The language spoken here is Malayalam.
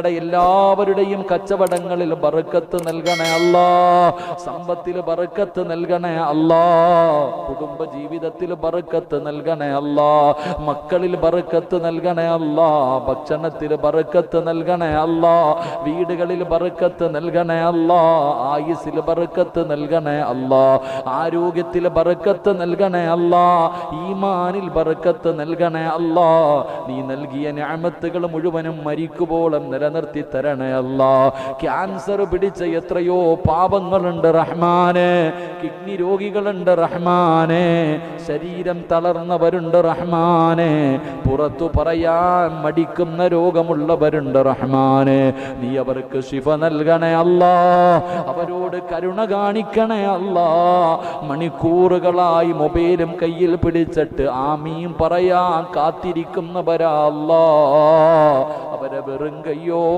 എല്ലാവരുടെയും കച്ചവടങ്ങളിൽ ബറക്കത്ത് നൽകണേ അല്ലാ, സമ്പത്തിൽ ബറക്കത്ത് നൽകണേ അല്ലാ, കുടുംബ ജീവിതത്തിൽ ബറക്കത്ത് നൽകണേ അല്ലാ, മക്കളിൽ ബറക്കത്ത് നൽകണേ അല്ലാ, ഭക്ഷണത്തിൽ ബറക്കത്ത് നൽകണേ അല്ലാ, വീടുകളിൽ ബറക്കത്ത് നൽകണേ അല്ലാ, ആയുസ്സിൽ ബറക്കത്ത് നൽകണേ അല്ലാ, ആരോഗ്യത്തിൽ ബറക്കത്ത് നൽകണേ അല്ലാ, ഈമാനിൽ ബറക്കത്ത് നൽകണേ അല്ലാ. നീ നൽകിയ നിഅമത്തുകൾ മുഴുവനും മരിക്കുമ്പോഴും നിലനിർത്തി തരണേ അല്ലാ. ക്യാൻസർ പിടിച്ച എത്രയോ പാപങ്ങളുണ്ട് റഹ്മാനെ, കിഡ്നി രോഗികളുണ്ട് റഹ്മാനെ, ശരീരം തളർന്നവരുണ്ട് റഹ്മാനെ, പുറത്തു പറയാൻ മടിക്കുന്ന രോഗമുള്ളവരുണ്ട് റഹ്മാനെ. നീ അവർക്ക് ശിഫ നൽകണേ അല്ലാ, അവരോട് കരുണ കാണിക്കണേ അല്ലാ. മണിക്കൂറുകളായി മൊബൈലും കയ്യിൽ പിടിച്ചിട്ട് ആമീൻ പറയാൻ കാത്തിരിക്കുന്നവരാ അല്ലാ, അവരെ വെറും കയ്യോ